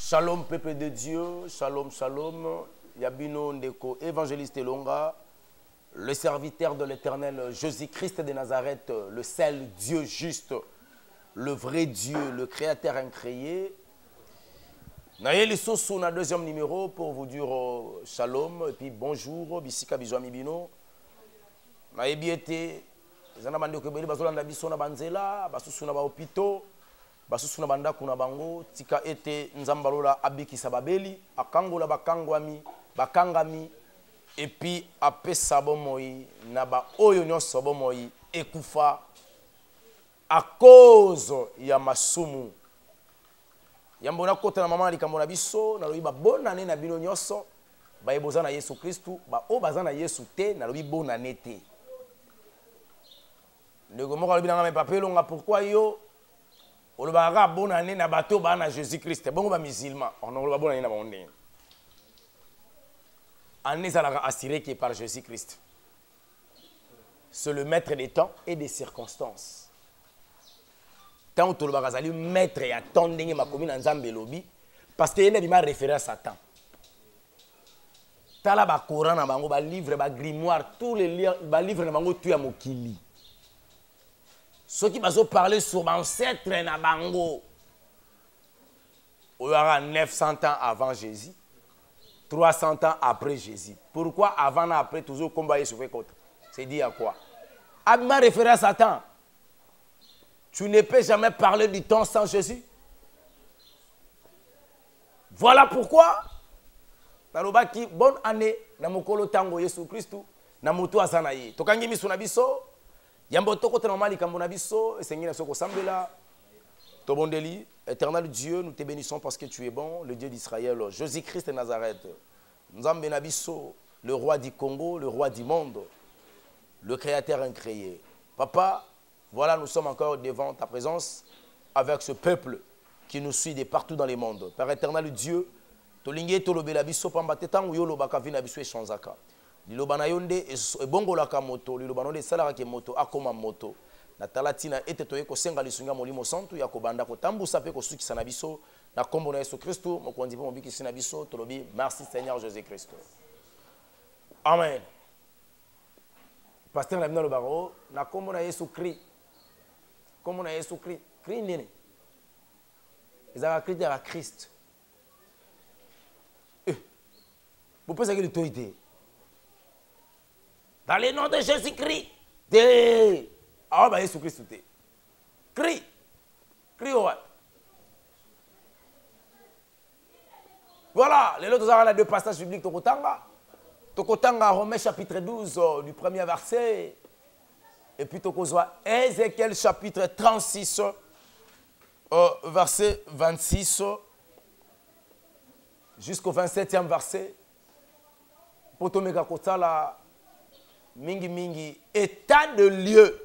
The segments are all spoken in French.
Shalom peuple de Dieu, shalom shalom, Yabino Ndeko, évangéliste Elonga, le serviteur de l'Éternel Jésus-Christ de Nazareth, le seul Dieu juste, le vrai Dieu, le créateur incréé. Naye Sousou na deuxième numéro pour vous dire shalom et puis bonjour, bisika bizwami bino. Naye biete, zana bande ko beli bazolanda biso na banzela, basusu na ba hôpitaux. Basusu na banda kuna bango tika ete nzambalola abikisa babeli akangola bakangami et puis apesa bomoi na ba oyo nyonso bomoi ekufa à cause ya masumu yambona kota na mama likambo na biso na lobi ba bonane na bino nyonso ba eboza na Yesu Kristu ba o baza na Yesu te na lobi bonane te ndeko moko lobi na papelo nga pourquoi yo on va bonne année na bateau na Jésus-Christ. Bon ba musulman. On va bonne année na bonne. Année ça l'a assuré qui est par Jésus-Christ. C'est le maître des temps et des circonstances. Tant que le bagazali maître et attending ma commune en Nzambe lobi parce que il y a référence à Satan. Tala ba Coran na bango ba livre ba grimoire tous les livres na bango tu ya mokili. Ceux qui vont parler sur l'ancêtre na bango. Il y aura 900 ans avant Jésus, 300 ans après Jésus. Pourquoi avant et après toujours combat sur les côtes? C'est dit à quoi? À ma référence à Satan. Tu ne peux jamais parler du temps sans Jésus. Voilà pourquoi. Nalobaki bonne année na mokolo tango Yesu Kristu na mutu asanaye. Tokangi misu na biso. Yambo toko tellement likambo na biso esengina soko sambela tobondeli éternel Dieu nous te bénissons parce que tu es bon le Dieu d'Israël Jésus-Christ de Nazareth Nzambe na biso le roi du Congo le roi du monde le créateur incréé papa voilà nous sommes encore devant ta présence avec ce peuple qui nous suit de partout dans le monde Père éternel Dieu tolingi tolobela biso pamba tetango yo lobaka vina biso echanzaka Lilobana yonde ebongolaka moto lilobana de salaka ke moto akoma moto na talatina ete toye ko senga lisunga molimo santu ya kobanda ko tambusa pe ko sukisa na biso na kombo na Yesu Kristo mokonzi po mobikisi na biso tolobi merci Seigneur Jésus Christ Amen Pasteur na bino lo baro na kombo na Yesu Christ kombo na Yesu Christ Christ nene ezaka Christ ya Christ vous pensez que l'autorité dans le nom de Jésus-Christ. Ah, bah, Jésus-Christ, crie. Crie au roi. Voilà, les autres ont deux passages bibliques. Tokotanga, Romains chapitre 12, du premier verset. Et puis Tokozwa, Ézéchiel chapitre 36, verset 26, jusqu'au 27e verset. Potomeka Kotala. Mingi état de lieu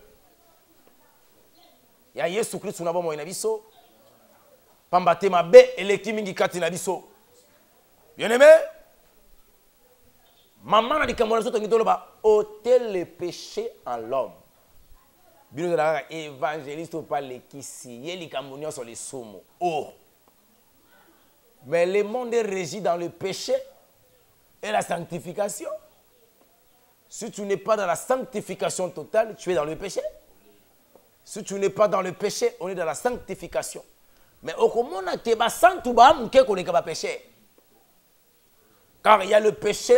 ya Yesu Kristu na bomo ina biso pambate mabe eleki mingi kati na biso bien aimé maman na dikambo na soto ngitolo ba ôter le péché en l'homme bino de la évangéliste pas les kisi yeli kamunyo sur les sumo oh mais le monde est régi dans le péché et la sanctification. Si tu n'es pas dans la sanctification totale, tu es dans le péché. Si tu n'es pas dans le péché, on est dans la sanctification. Mais au commun, tu es pas péché. Car il y a le péché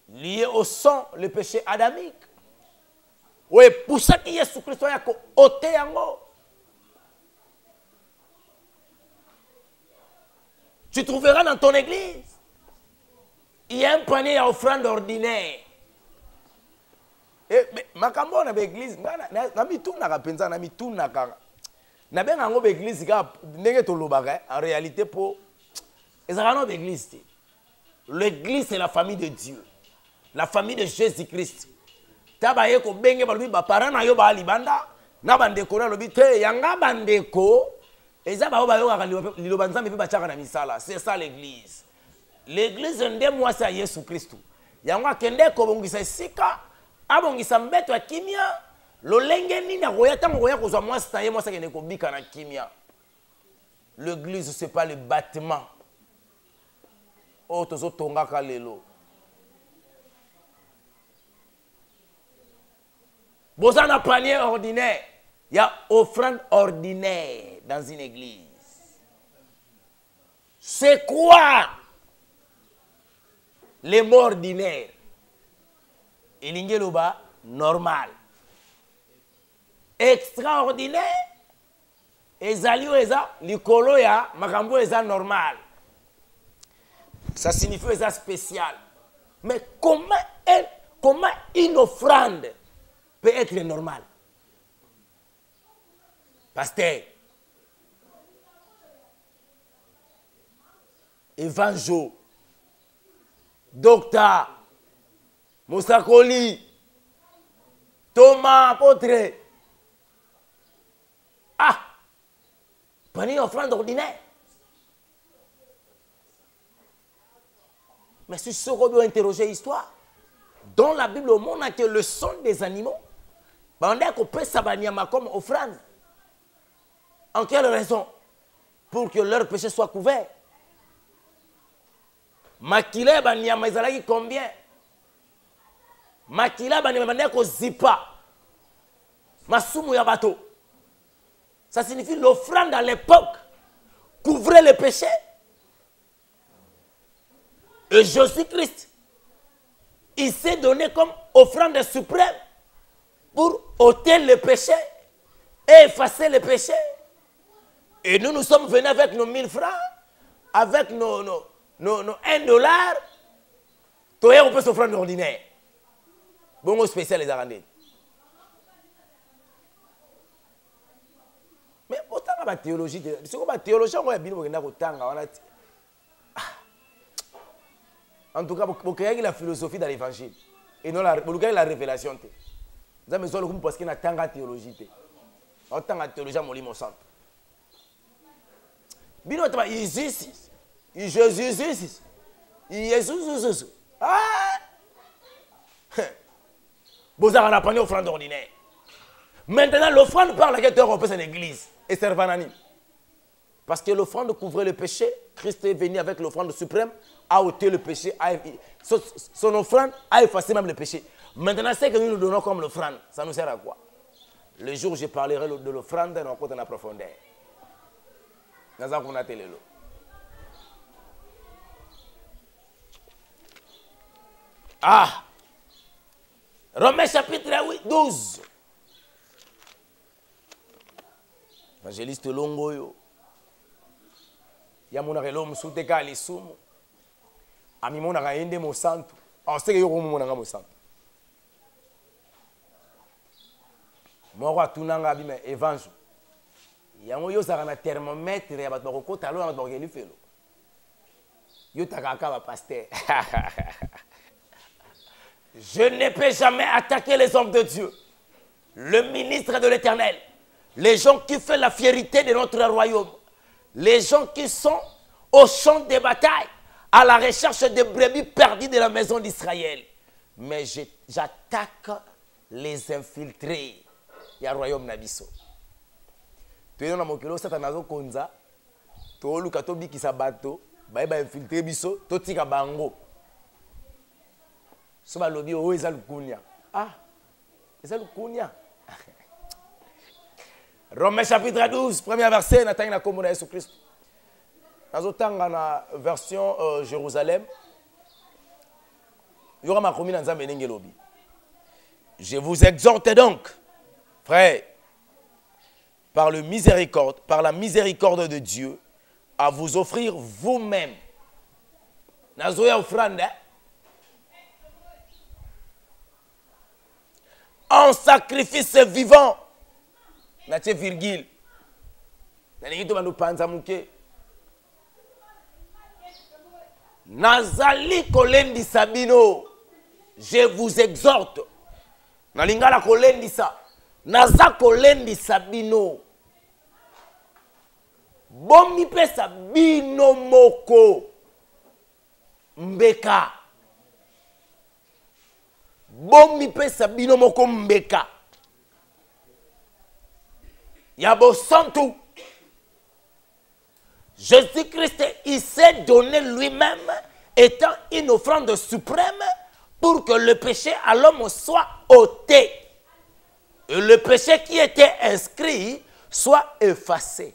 lié au sang, le péché adamique. Oui, pour ça que Jésus Christ a ôté yango. Tu trouveras dans ton église. Il y a un panier à offrande ordinaire. Mais makambo na l'église, na mituna ka penza na mituna ka. Na benga ngo l'église ka ndenge to lobaka en réalité pour ezaka no l'église. L'église c'est la famille de Dieu. La famille de Jésus-Christ. Taba ye ko benge ba lobi ba parents na yo ba libanda na bandeko na lobi te yanga bandeko eza ba yo ka liloba nzambe pe ba chaka na misala. C'est ça l'église. L'église ndé moi c'est Yesu Kristu. Yango kende ko bongisa sika abongisa mbeto ya kimia lolenge nini akoya tango koya kozwa mwasi na ye mwasi akende kobika na kimia. L'église, ce n'est pas le bâtiment. Oh, tozo tonga kalelo. Bon, ça, un panier ordinaire. Il y a offrande ordinaire dans une église. C'est quoi les mots ordinaires? Elingeloba, normal. Extraordinaire. Ezalio eza, likolo ya, makambo eza normal. Ça signifie eza spécial. Mais comment une offrande peut être normale? Pasteur, évangile, docteur, Moussakoli, Thomas, apôtre. Ah, pas une offrande ordinaire. Mais si ce qu'on doit interroger l'histoire, dans la Bible, on a que le son des animaux, on a qu'on peut s'abannir comme offrande. En quelle raison? Pour que leur péché soit couvert. Makile banyama ezalaki combien? Makila banyama ko zipa. Masumu ya bateau. Ça signifie l'offrande à l'époque couvrait le péché. Et Jésus-Christ, il s'est donné comme offrande suprême pour ôter le péché et effacer le péché. Et nous sommes venus avec nos 1000 francs, avec nos $1. Toi, on peut s'offrir ordinaire. Bon, spécial les Arandais. Mais autant la théologie, c'est comme la théologie, on va bien en tout cas, vous créez la philosophie dans l'évangile. Et non la révélation. Vous avez besoin de parce qu'il y a tant de théologie. Autant de théologie, mon lit, mon sang. Bino taba Jésus, Jésus. Ah! Bozar n'a pas une offrande ordinaire. Maintenant, l'offrande par laquelle tu es en l'église est servanani. Parce que l'offrande couvrait le péché. Christ est venu avec l'offrande suprême, a ôté le péché, son offrande a effacé même le péché. Maintenant, c'est que nous donnons comme l'offrande. Ça nous sert à quoi? Le jour où je parlerai de l'offrande, on compte en profondeur. Ah! Romains chapitre 12. Évangéliste Longoyo. Yamuna l'homme sous tes cas les soumons. Amimona raende mo santo. On sait que yo mo nanga mo santo. Mo wa tunanga bima évangile. Yango yo saka na thermomètre ya bato bakokota lo na bato bakeli felo. Yo takaka ba pasteur. Je ne peux jamais attaquer les hommes de Dieu. Le ministre de l'Éternel. Les gens qui font la fierté de notre royaume. Les gens qui sont au champ de bataille, à la recherche des brebis perdues de la maison d'Israël. Mais j'attaque les infiltrés. Il y a le royaume Nabiso. Tu es dans mon kilo, Satan a konza. Tu es le katobi qui s'abato. Tu es infiltré biso. Tu es bango. Tu es lobby au Ezalukunia. Ah, Ezalukunia. Romains chapitre 12, premier verset, Nathan na komona Yesu Christ. Nazotanga na version Jérusalem. Yora makomi na nzambe ndenge lobi. Je vous exhorte donc, frères, par la miséricorde de Dieu, à vous offrir vous-même. Nazoya offrande. En sacrifice vivant. Natie virgule. Naningito bandu panza muke. Nazali kolendi sabino. Je vous exhorte. Nalingala kolendi sa. Naza kolendi sabino. Bomi pesa bino moko. Mbeka. Bomi pesa bino moko mbeka. Yabo santu. Jésus-Christ, il s'est donné lui-même étant une offrande suprême pour que le péché à l'homme soit ôté. Et le péché qui était inscrit soit effacé.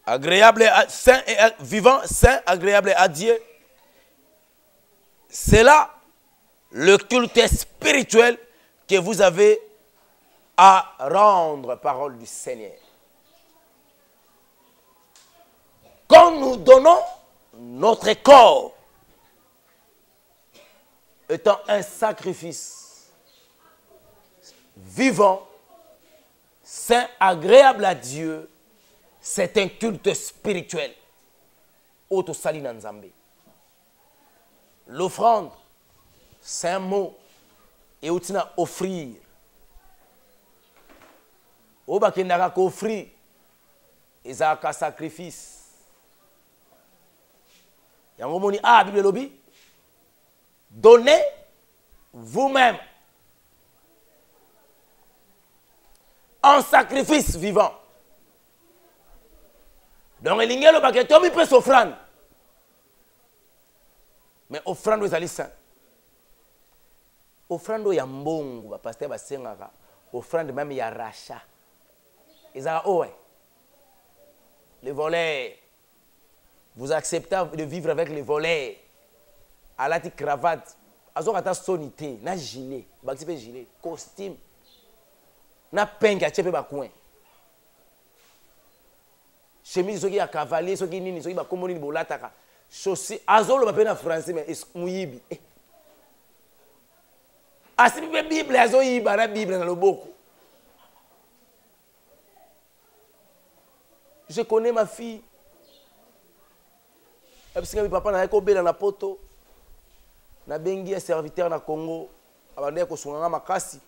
Agréable, saint et vivant, saint, agréable à Dieu. C'est là le culte spirituel que vous avez à rendre, parole du Seigneur. Quand nous donnons notre corps étant un sacrifice vivant, saint, agréable à Dieu, c'est un culte spirituel. Autosali Nzambe. L'offrande, c'est un mot. Et outina offrir. Oba kendaka offrir. Ezaka sacrifice. Yango moni ah Bible lobby. Donnez vous-même en sacrifice vivant. Donc, il y a un peu d'offrande. Mais offrande aux alissants. Offrande aux yambongo, pasteur Basengara. Offrande même y a rachat. Ils ont oh ouais. Les voleurs. Vous acceptez de vivre avec les voleurs. À la cravate. Azokata sonité. Na gilet. Baktipe gilet. Costume. Na penga chepe bakouin. Chemise soki ya cavalier soki nini soki ba komoni ni bolataka chaussée azolo ba pena français mais muyibi asibi be bible azo yiba na bible na loboko. Je connais ma fille. Ebisinga mi papa na ko bela na poto na bengi un serviteur na Congo abande ko sunganga makasi.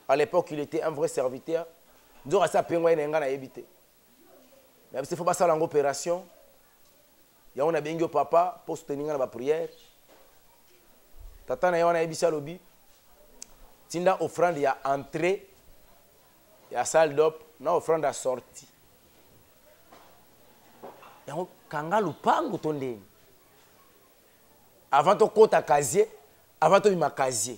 À l'époque il était un vrai serviteur. Nzoka sa pengwa yenga na yebite. Il faut passer à l'opération. Il y a un bengi papa pour soutenir la prière. Tata na yona ebisa lobi. Tinda offrande ya entrée. Ya salle d'op, na offrande à sortie. Yango kanga lupango tondeni. Avant to kota casier, avant to bima casier.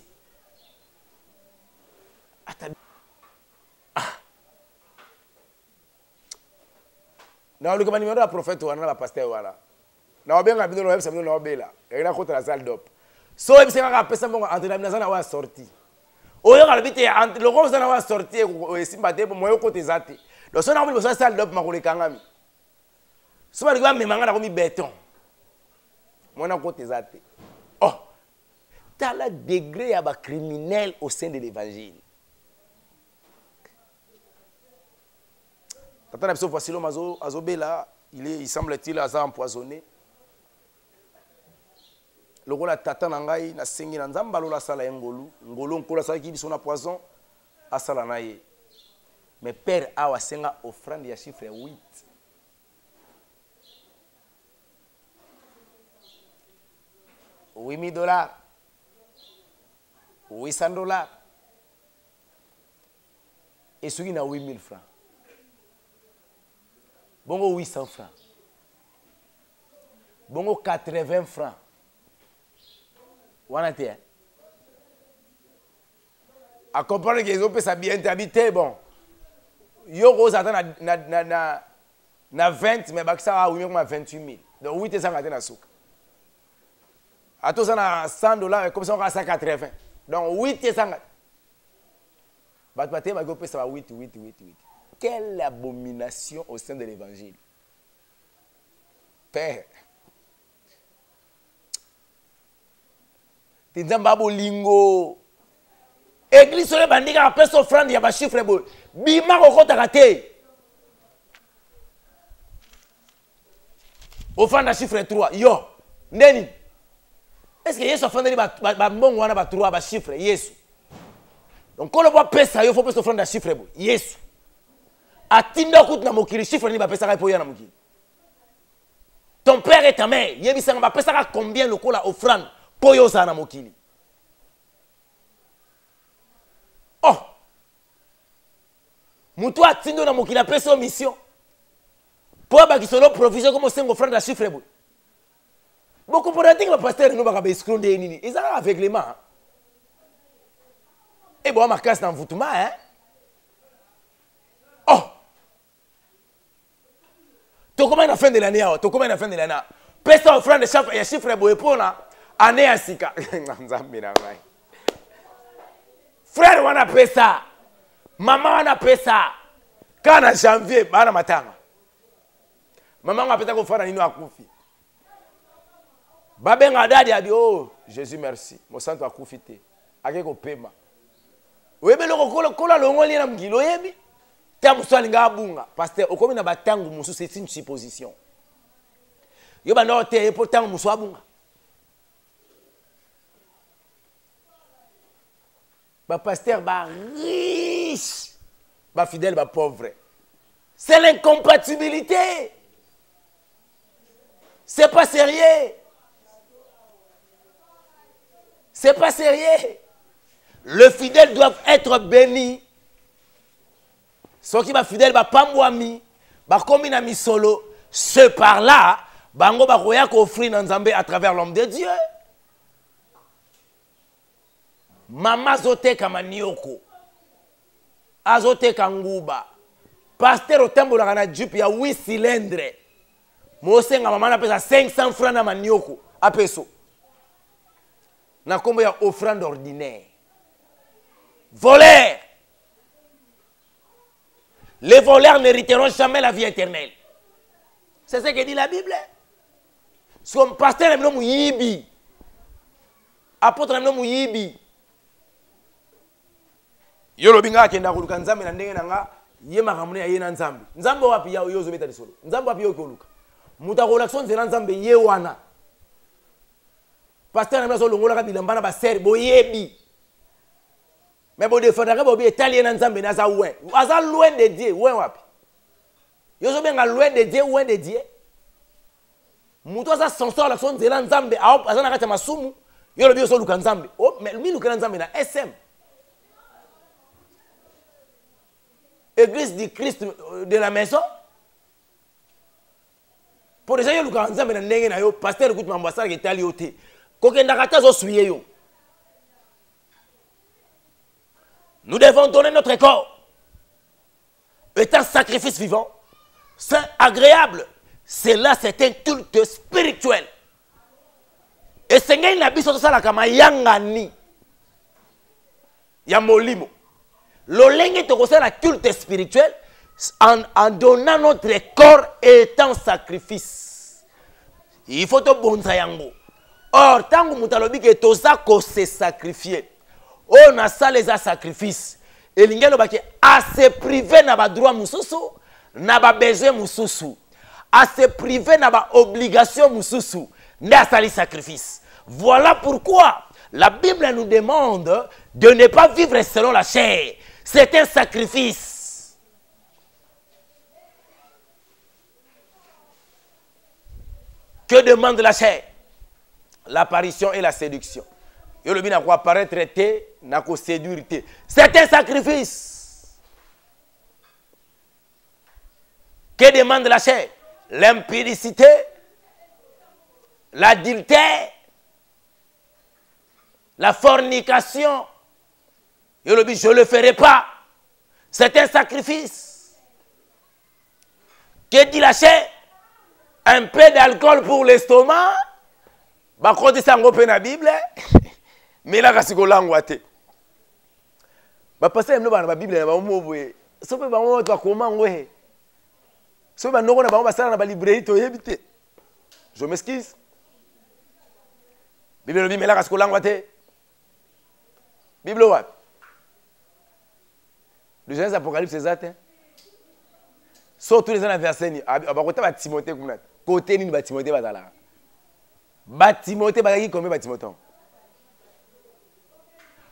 Na le numéro de prophète wana la pasteur wana. Na obenga bino web samino na obela. Ena kota la salle d'op. So ebise ka pesa mbongo entre na zana wa sortie. Oyo ka bite entre le gros zana wa sortie ko simba te moyo kote zate. Donc so na ko la salle d'op makole kangami. So ba liwa memanga na ko mi béton. Mona kote zate. Oh. T'as le degré ya ba criminel au sein de l'évangile. Tata Nabso Facilo Mazo Azobela, il semble-t-il à empoisonné. Le rôle à Tata Nangai, na sengi na nzambalo la sala ngolu, ngolu nkola sala ki biso na poison à sala naye. Mais père a wasenga offrande ya chiffre 8. $8,000. $800. Et celui qui a 8,000 francs. Bongo 800 francs. Bongo 80 francs. Wana te. À comprendre qu'ils ont ça bien habité bon. Yo rose attend na 20 mais baksa a 28,000. Donc 800 na souk. À tout ça na $100 comme ça on a 180. Donc 800. Batbate ma go ça 8. Quelle abomination au sein de l'évangile. Père. Tinzamba bolingo. Église sur les bandits après s'offrande, il y a pas chiffre bon. Bima kokota kate. Offrande à chiffre 3. Yo. Neni. Est-ce que Yesu offrande ba mbongo wana ba 3 ba chiffre Yesu. Donc quand on voit pesa, il faut pas s'offrande à chiffre bon. Yesu. Atinda kout na mokili chiffre ni ba pesa ka poya na mokili. Ton père et ta mère, yebisanga ba pesa ka combien le kola offrande poyo sa na mokili. Oh. Mutu atindo na mokila pesa mission. Pour bakisolo provision comme cinq francs de chiffre bon. Beaucoup pour dire que pasteur nous va escroquer nini. Ils ont avec les mains. Et bon ma casse dans voutuma hein. Oh. To comment la fin de l'année to comment la fin de l'année. Pesa francs de chiffre bon pour na année asika. Nzambe na ngai. Frère wana pesa. Maman wana pesa. Kana janvier bana matanga. Maman a peut-être faire nino akufi. Babenga dadi a dit oh Jésus merci. Mon sang a kufité. Akeko pema. Oyebe loko kola longoli na mgilo yebi. Ta musali nga bunga. Pasteur okomi na batangu musu c'est une supposition. Yo ba no te pourtant musu abunga. Ba pasteur ba riche. Ba fidèle ba pauvre. C'est l'incompatibilité. C'est pas sérieux. C'est pas sérieux. Le fidèle doit être béni. Ce qui va fidèle va pas mwami, va comme une ami solo. Ce par là, bango va koya ko offrir dans Nzambe à travers l'homme de Dieu. Mama zote kama nioko. Azote kanguba. Pasteur otambola kana jupe ya 8 cylindres. Mosenga mama na pesa 500 francs na manioko a peso. Na kombo ya offrande ordinaire. Voleurs. Les voleurs n'hériteront jamais la vie éternelle. C'est ce que dit la Bible. Son pasteur est nommé Yibi. Apôtre est nommé Yibi. Yolo binga kenda kuluka nzambe na ndenge nanga yema kamune ya yena nzambe. Nzambe wapi ya yozo beta lisolo. Nzambe wapi yokoluka. Mutakolakson nzela nzambe ye wana. Pasteur na mlaso longola ka bilamba ba ser boyebi. Mais bon défendre bobi italien na nzambe na za ouin. Aza loin de Dieu, ouin wapi. Yozo benga loin de Dieu, ouin de Dieu. Muto za sensor lakson nzela nzambe aza na kata masumu. Yolo bi yoso luka nzambe. Oh mais mi luka nzambe na SM. Église du Christ de la maison. Pour déjà yo luka nzambe na ndenge na yo pasteur kutu mambasara ke tali yote. Kokenda kata zo suye yo. Nous devons donner notre corps étant sacrifice vivant, saint, agréable. Cela c'est un culte spirituel. Et c'est ngani na biso tosala kama yangani ya molimo. Lolenge tokosala culte spirituel en donnant notre corps étant sacrifice. Il faut te bonza yango. Or, tant que mutalobi ke toza ko se sacrifier. On a ça les sacrifices. Et l'ingélo baki a se priver na ba droit mususu, na ba besoin mususu. A se priver na ba obligation mususu, na sali sacrifice. Voilà pourquoi la Bible nous demande de ne pas vivre selon la chair. C'est un sacrifice. Que demande la chair? L'apparition et la séduction. Et le bien à quoi paraître traité, n'a qu'au séduire. C'est un sacrifice. Que demande la chair? L'impudicité, l'adultère, la fornication. Et le but, je ne le ferai pas. C'est un sacrifice. Que dit la chair? Un peu d'alcool pour l'estomac. Bah, quand tu s'en dans la Bible, mais là, c'est quoi l'angoisse? Bah, parce que la Bible, c'est un mot. Ça peut pas être comment ouais. Ça peut pas être librairie. Je m'excuse. Bible dit mais là, c'est quoi l'angoisse? Bible ouais. Le Genèse Apocalypse c'est ça. Surtout les ans versets. Côté Timothée côté ni Timothée bazala. Timothée bazaki combien Timothée?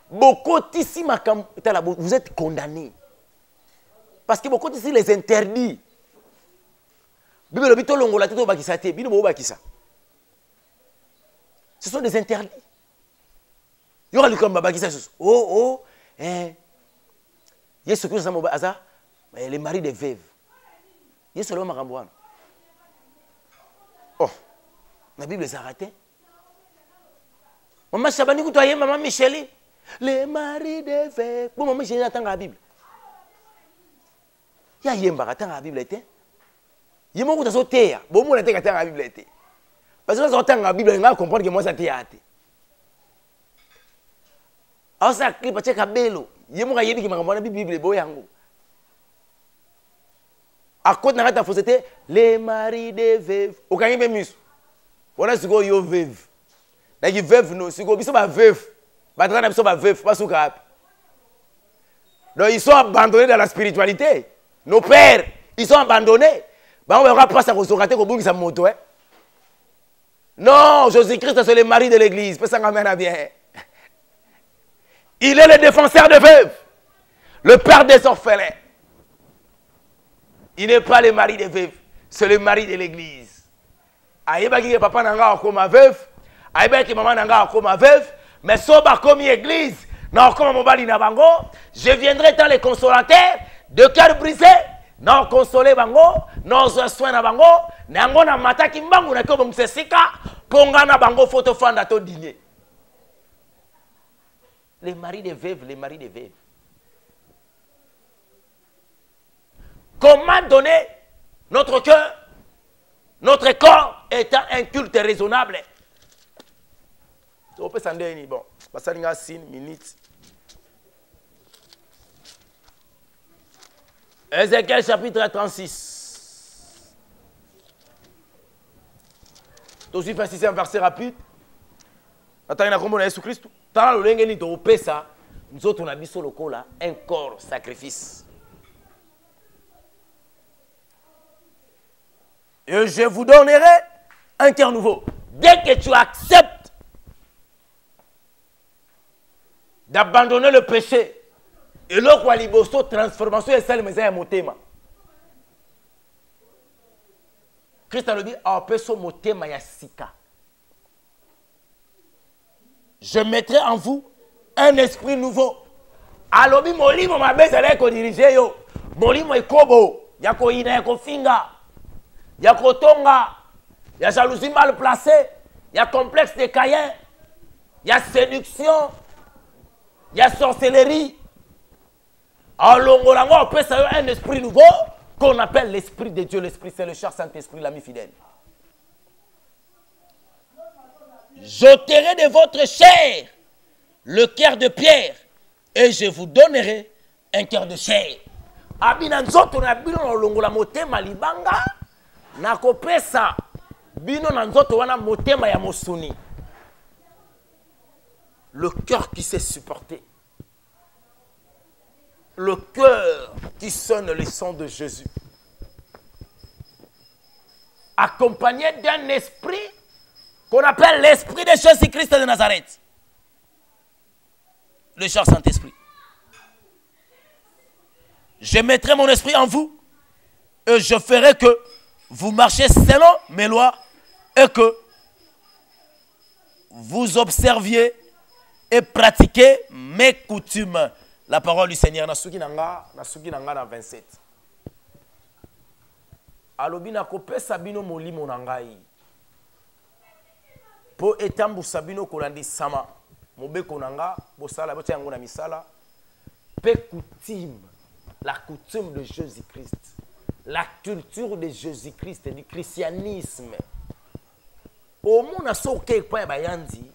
Beaucoup ici vous êtes condamnés. Parce que beaucoup ici les interdits. Bible bito longola tito bakisa te, bino bo bakisa. Ce sont des interdits. Yora likamba bakisa. Oh Yesu Christ aza Mais les maris des veuves. Il y a seulement Marambouane. Oh, la Bible s'est arrêtée. Maman Chabani, vous voyez, maman Micheli. Les maris des veuves. Bon, maman Micheli attend la Bible. Il y a Yemba attend la Bible. Il y a beaucoup de choses. Bon, moi, je attend la Bible. Parce que quand on la Bible, on va comprendre que moi, ça t'est hâte. Alors, ça clip, parce que Kabelo. Il y a beaucoup de gens qui m'ont dit que la Bible est à côté de la fausseté, les maris des veuves. Au Canada, même mus. On a ce qu'on y a veuve. Là, il y a veuve, non. Ce qu'on y a veuve. Bah, on a besoin de veuve, pas sous cap. Donc, ils sont abandonnés dans la spiritualité. Nos pères, ils sont abandonnés. Bah, on verra pas ça qu'on se rate au bout de sa moto. Non, Jésus-Christ, c'est le mari de l'église. Ça m'amène à bien. Il est le défenseur de veuves. Le père des orphelins. Il n'est pas le mari des veuves, c'est le mari de l'église. Aïeba qui papa n'a comme veuve, aïeba qui maman n'a comme veuve, mais soba comme église, n'a comme mon bali na bango, je viendrai dans les consolateurs de cœur brisé, n'a consolé bango, n'a soin na bango, n'a ngona mata ki mbangu na ko msesika, ponga na bango photo fanda to dîner. Les maris des veuves, les maris des veuves. Comment donner notre cœur, notre corps étant un culte raisonnable? On peut s'en dire, bon, ça y a 6 minutes. Ézéchiel chapitre 36. Tu aussi fait un verset rapide. Attends, il y a comme Jésus-Christ. Tant le lingue ni to pesa, nous autres on a mis sur le corps là un corps sacrifice. Et je vous donnerai un cœur nouveau. Dès que tu acceptes d'abandonner le péché, et le quoi liboso transformation et celle mais un motema. Christ a dit en peso motema ya sika. Je mettrai en vous un esprit nouveau. Alobi molimo mabezele ko diriger yo. Molimo ekobo, yako ina yako finga. Il y a Kotonga, il y a jalousie mal placée, il y a complexe de Caïn, il y a séduction, il y a sorcellerie. En Longolango, on peut savoir un esprit nouveau qu'on appelle l'esprit de Dieu, l'esprit, c'est le cher Saint-Esprit, l'ami fidèle. J'ôterai de votre chair le cœur de pierre et je vous donnerai un cœur de chair. Abinanzoto na bino longola motema libanga. Nakopesa bino na nzoto wana motema ya mosuni. Le cœur qui sait supporter. Le cœur qui sonne le son de Jésus. Accompagné d'un esprit qu'on appelle l'esprit de Jésus-Christ de Nazareth. Le cher Saint-Esprit. Je mettrai mon esprit en vous et je ferai que vous marchez selon mes lois et que vous observiez et pratiquez mes coutumes. La parole du Seigneur. Nasuki nanga na 27. Alobi na kopesa bino molimo nangai. Po etambu sabino kolandi sama. Mobeko nanga bosala botia yango na misala. Pe coutume. La coutume de Jésus-Christ. La culture de Jésus-Christ, du christianisme. Au monde a soké kwa bayandi.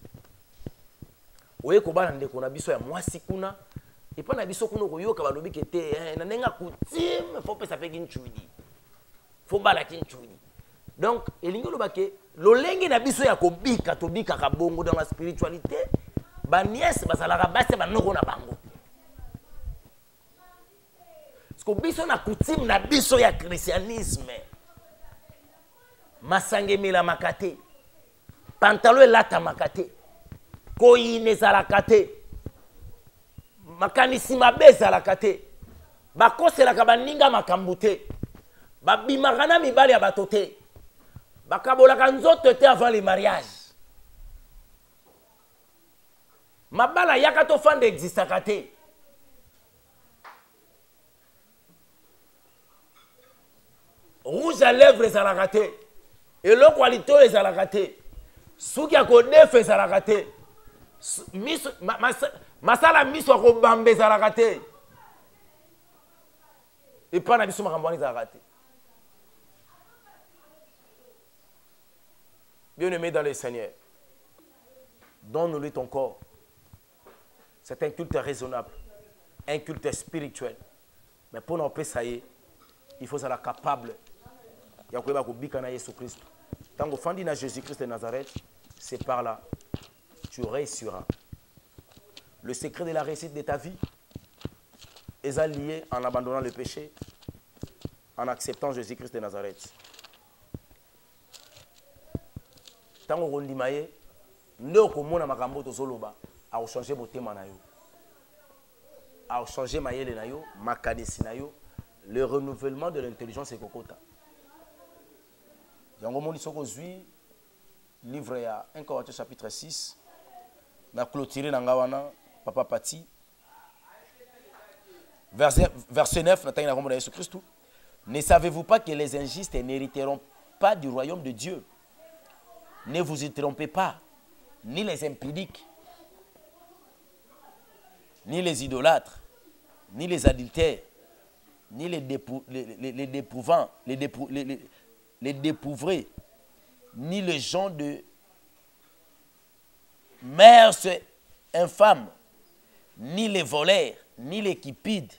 Oye ko bana ndeko na biso ya mwasi kuna. Et pas na biso kuna ko yoka balobi kete na nenga coutume faut pesa pe kinchudi. Faut bala kinchudi. Donc elingo lobake lolenge na biso ya kobika tobika ka bongo dans la spiritualité. Ba nièce bazalaka base ba noko na bango. Parce que biso na coutume na biso ya christianisme. Masange mila makate. Pantalon lata makate. Koyine zalakate. Makanisi mabe zalakate. Bakose la kabaninga makambute. Babimagana mibali ya batote. Bakabola kanzote te avant le mariage. Mabala yakato fande existakate. rouge à lèvres ezalaka te eloko ya litolo ezalaka te suki ya kodefa ezalaka te masala miso ya kobamba ezalaka te epai na biso makambo wana ezalaka te. Bien-aimé dans le Seigneur, donne-lui ton corps. C'est un culte raisonnable, un culte spirituel. Mais pour nous appeler ça y est, il faut être capable. Il y a que Jésus-Christ. Tant que tu as Jésus-Christ de Nazareth, c'est par là. Tu réussiras. Le secret de la réussite de ta vie est lié en abandonnant le péché, en acceptant Jésus-Christ de Nazareth. Tant que tu as dit, nous avons changé mon thème. A changé mayele na yo, makadesi na yo, le renouvellement de l'intelligence et kokota. Yango moni soko zui livre ya 1 Corinthiens chapitre 6 na clôturer na ngawana papa pati verset 9 na tanga na Jésus Christ. Ne savez-vous pas que les injustes n'hériteront pas du royaume de Dieu? Ne vous y trompez pas, ni les impudiques, ni les idolâtres, ni les adultères, ni les dépouvants, les dépouvrés, ni les gens de mœurs infâmes, ni les voleurs, ni les cupides,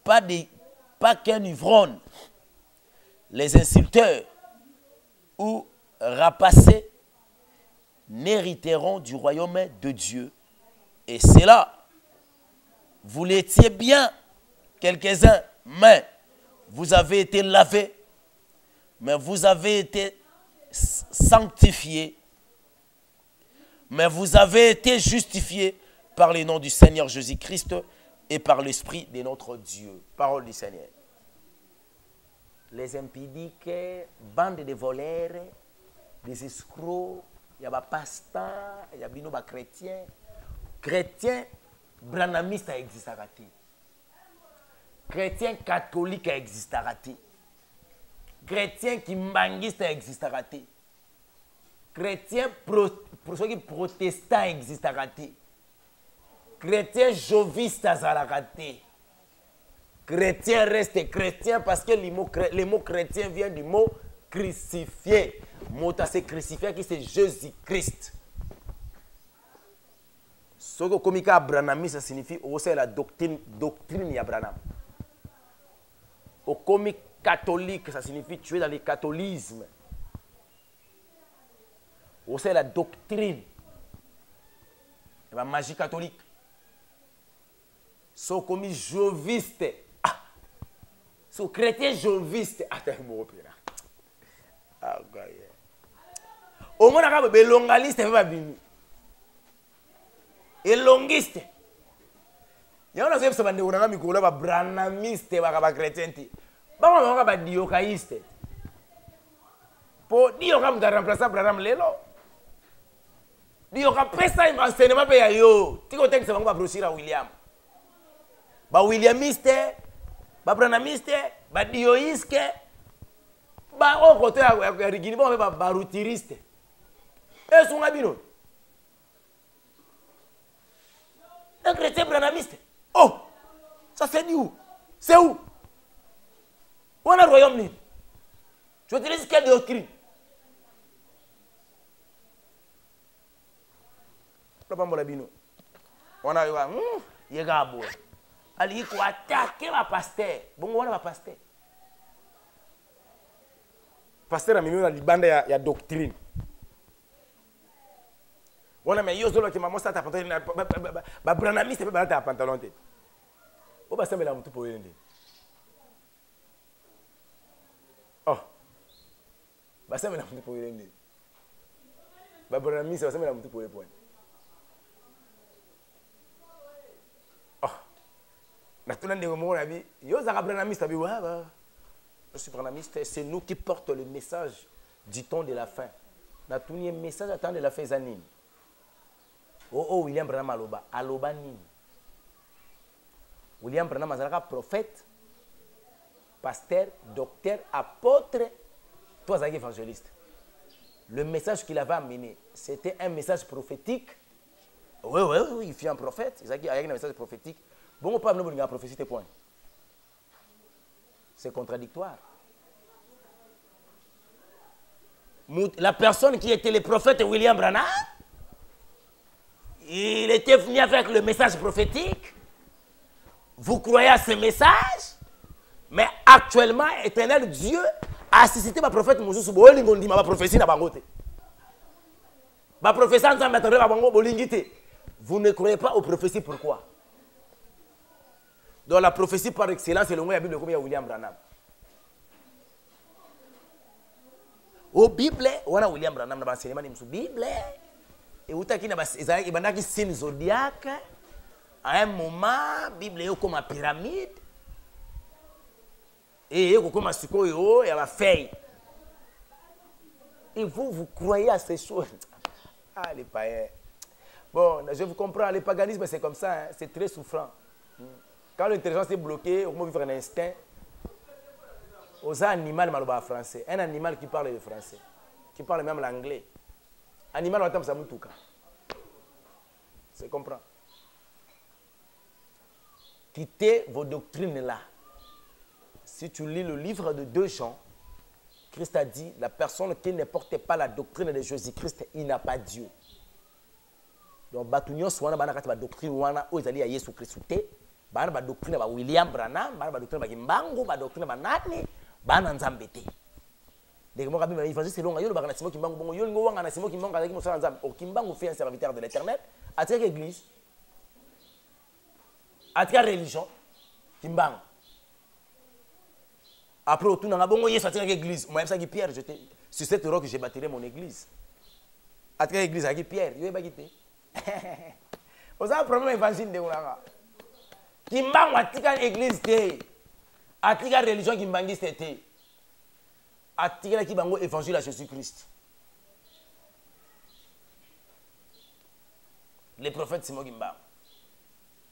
pas qu'un ivrogne, les insulteurs ou rapaces n'hériteront du royaume de Dieu. Et c'est là. Vous l'étiez bien, quelques-uns, mais vous avez été lavés, mais vous avez été sanctifiés, mais vous avez été justifiés par le nom du Seigneur Jésus-Christ et par l'Esprit de notre Dieu. Parole du Seigneur. Les impudiques, bande de voleurs, des escrocs, il y a des pasteurs, il y a des chrétiens. Chrétiens, branamiste existe à rater. Chrétien catholique existe à rater. Chrétien kimbanguiste existe à rater. Chrétien protestant existe à rater. Chrétien joviste à rater. Chrétien reste chrétien parce que le mot chrétien vient du mot crucifié. Le mot c'est crucifié qui c'est Jésus-Christ. Ce que comme Abraham, ça signifie aussi la doctrine d'Abraham. Au comique catholique, ça signifie tu es dans le catholisme. Aussi la doctrine. La magie catholique. Ce comme joviste. Ce chrétien joviste. Attends, mon père. Ah, au moins, on a des longistes. Et longiste. Il y a un peu de branamiste et chrétien. Il y a des diocaïstes. Pour dire que vous avez remplacé Branham Lelo. Dire que vous avez enseignement pour yo. Tu connais que c'est un brochure à William. Ba Williamiste, ba Branhamiste, ba dioïste, ba au côté à Rigini, ba routiriste. Et son abino. Un chrétien branhamiste. Oh, ça c'est dit où? C'est où? Où est le royaume? Je te dis quelle doctrine? On a eu un boy. Il faut attaquer ma pasteur. Bon, on a pasteur. Pasteur a mis dans la bande ya doctrine. On a mis yozolo qui m'a montré ta pantalon. Ba branamiste peut ta pantalon tête. O ba sembela mutu po yende. Oh. Ba sembela mutu po yende. Ba branamiste ba sembela mutu po yende. Oh. Na tuna ndeko mo na bi, yo za branamiste bi wa ba. Je suis branamiste, c'est nous qui portons le message du temps de la fin. Na tuni message du temps de la fin zanini. Oh, William Branham aloba. Aloba nini? William Branham azalaka prophète. pasteur, docteur, apôtre, toi, évangéliste. Le message qu'il avait amené, c'était un message prophétique. Oui, il fut un prophète. Il y a un message prophétique. Bon, on peut amener une prophétie, c'est point. C'est contradictoire. La personne qui était le prophète William Branham, il était venu avec le message prophétique. Vous croyez à ce message? Mais actuellement, éternel Dieu a suscité ma prophète Moussou Soubo. Ma prophétie n'a pas goûté. Ma prophétie n'a pas goûté. Vous ne croyez pas aux prophéties, pourquoi? Donc la prophétie par excellence, c'est le mot de la Bible comme William Branham. Au Bible, on a William Branham dans l'enseignement de la Bible. Et où il y a des signes zodiaques. À un moment, la Bible est comme une pyramide. Et il y a comme un sukoyo, il y a la feuille. Et vous croyez à ces choses? Ah, les païens. Bon, je vous comprends, le paganisme, c'est comme ça, hein, c'est très souffrant. Quand l'intelligence est bloquée, on peut vivre un instinct. Aux animaux mal français, un animal qui parle le français, qui parle même l'anglais. Animal on ça mutuka. C'est comprendre. Quittez vos doctrines là. Si tu lis le livre de 2 Jean, Christ a dit, la personne qui ne porte pas la doctrine de Jésus-Christ, il n'a pas Dieu. Donc, Batunyo Swana, la doctrine wana, où ils allaient à Jésus Christ, la doctrine de William Branham, la doctrine de Kimbangu, la doctrine de Nani, la Nzambete. Dès que moi, je vais dire, c'est long, je vais dire, c'est Kimbangu, je vais dire, c'est Kimbangu, je vais dire, c'est Kimbangu fait un serviteur de l'éternel, à quelle église, à quelle religion, Kimbangu. Après, au tour, on a bon, il y a une église. Moi, je Pierre, sur cette roque, j'ai bâti mon église. À quelle église, avec Pierre, il y a une église. Vous avez un problème évangile de Oulanga. Kimbangu a une église, a une religion qui m'a dit c'était. A une évangile à Jésus-Christ. Les prophètes Simon Kimbangu.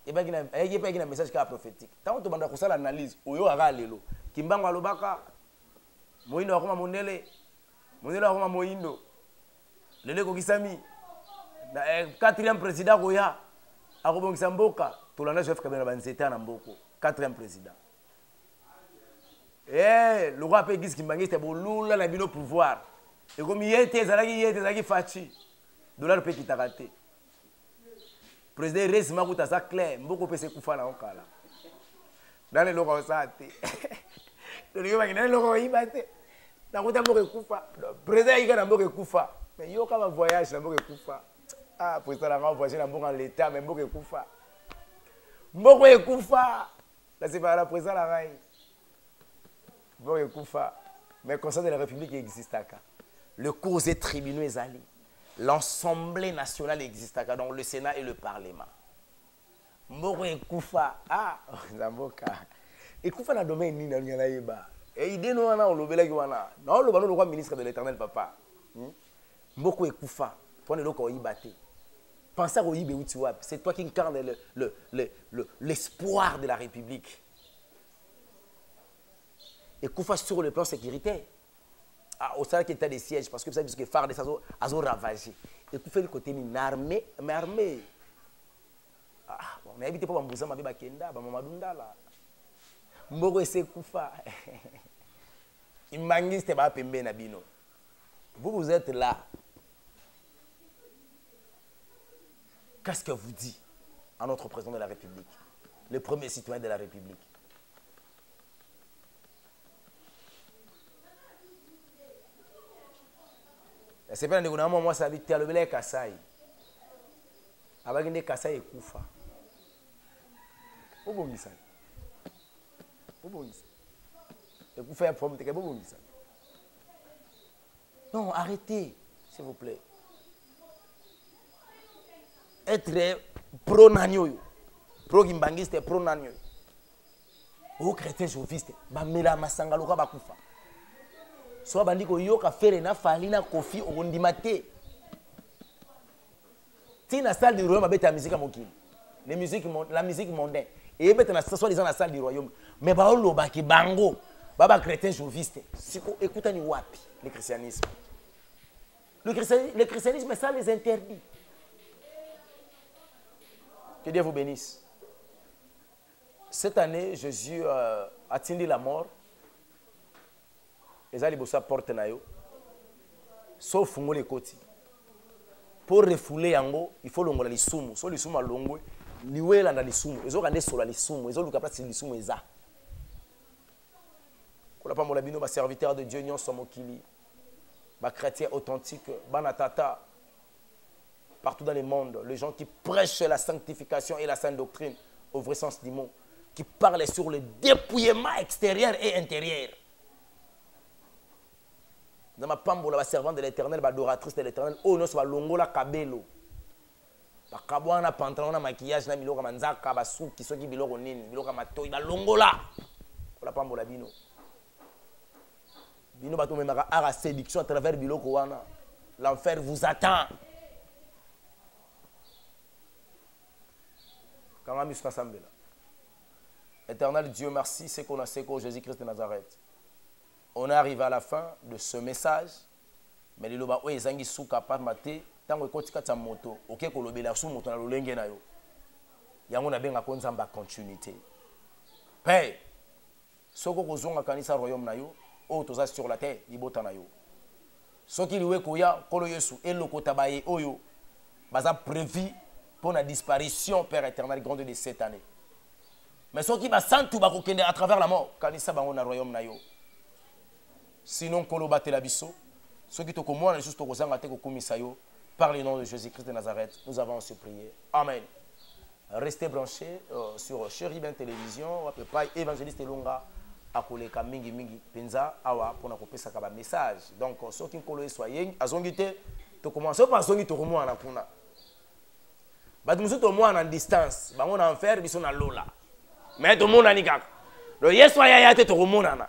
Il n'y a pas un message prophétique. Tant que tu as fait l'analyse, tu as fait Kimbangu alobaka moindo akoma mondele akoma moindo lele ko kisami na 4e président koya akobongisa mboka tolanda chef kabila banzeta na mboko 4e président le roi pe gis kimbangiste bolula na bino pouvoir et comme yete zalaki fachi dollar pe kitakate président Res Makuta ça clair mboko pe se kufa na okala dans les locaux ça le président il a un kufa mais yo quand voyage na mboka kufa ah président la voyage na mboka l'état mais mboka kufa là c'est pas la président la raille mboka kufa mais conseil de la république existe à le cours et tribunaux ezali l'assemblée nationale existe à donc le sénat et le parlement mboka kufa ah zamboka ekufa na domaine nini na nyala yeba et idée no wana olobelaki wana na oloba no ministre de l'éternel papa mboko ekufa pone loko oyibate penser au yibe uti wapi c'est toi qui incarne l'espoir de la république ekufa sur le plan sécuritaire ah au sein qui était des sièges parce que vous savez que phare des azo ravagé ekufa le côté ni armée mais armée ah on a évité pas bambuza mabe bakenda ba mamadunda là mboko esekufa imangiste ba pembe na bino vous êtes là qu'est-ce que vous dit à notre président de la République le premier citoyen de la République c'est pas ndeko na moi ça vite le bele kasai abaginde kasai ekufa obongisa et vous faites un problème, non, arrêtez, s'il vous plaît. Être pro-nanyo, pro-gimbangiste, pro-nanyo. Ou chrétien chauviste, bamela masangaloka bakufa. Soit bandiko yoka ferena falina kofi ondimate. Tina salle du royaume abeta musique à mokili. La musique mondaine. Et beta na soit disant la salle du royaume. Mais baolo baki bango Baba chrétien jouviste. Écoutez, ni wapi, le christianisme. Le christianisme, ça les interdit. Que Dieu vous bénisse. Cette année, Jésus a atteint la mort. Les alibosa porte nayo. Sauf les côtés. Pour refouler yango, il faut longola lisumu. So lisumu a longwe, liwela na lisumu. Ezo kande sola lisumu. Ezo luka place lisumu eza. Kola pa molabino ba serviteur de Dieu nyon somokili. Ba chrétien authentique, banatata. Partout dans le monde, les gens qui prêchent la sanctification et la sainte doctrine au vrai sens du mot, qui parlent sur le dépouillement extérieur et intérieur. Dans ma pambola, la servante de l'Éternel, l'adoratrice de l'Éternel, oh non, c'est longola kabelo. Ba kabwana pantalon na maquillage na biloko manzaka ba souki soki biloko nini, biloko matoi ba longola. La pambola bino. Bino bato memaka ara séduction à travers biloko wana. L'enfer vous attend. Éternel Dieu, merci, c'est qu'on a séco Jésus-Christ de Nazareth. On est arrivé à la fin de ce message. Mais les loba oye zangi souka pas maté tant que kotika ta moto, OK ko lobela sou moto na lolenge na yo. Yango na benga konza mba continuité. Père, soko kozonga kanisa royaume na yo, o toza sur la terre, libota na yo. Soki liwe koya kolo Yesu eloko tabaye oyo baza prévu pour la disparition, Père éternel, grande de cette année. Mais ceux qui sont tout à travers la mort, quand ils sont dans le royaume, sinon, Koloba Telabiso, ceux qui sont comme moi, juste par le nom de Jésus-Christ de Nazareth, nous avons se prier. Amen. Restez branchés sur Chérubin Télévision, évangéliste Longa, à Koleka Mingi Mingi Penza, Awa, pour nous couper ça comme message. Donc, ceux qui sont soyez, à Zongité, tu commences par Zongité au moins à la Kuna. Nous sommes en distance, nous sommes en fer, nous sommes en lola. Mais tout le monde a dit que le yes soit yaya tout le monde a.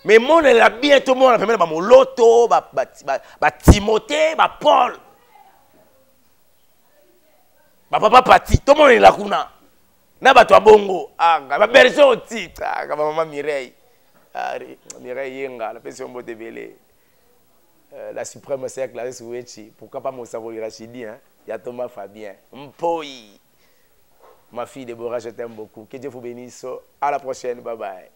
Mais mon est bien tout le monde a fait mon loto, Timothée, Paul, papa Pati, tout le monde est là kuna. Na ba toi bongo, ba berger au titre, maman Mireille, Mireille Yenga, la personne mot de la suprême cercle la Souechi, pourquoi pas mon savoir Rachidi hein? Il y a Thomas Fabien. Mpoi. Ma fille Déborah, je t'aime beaucoup. Que Dieu vous bénisse. À la prochaine. Bye bye.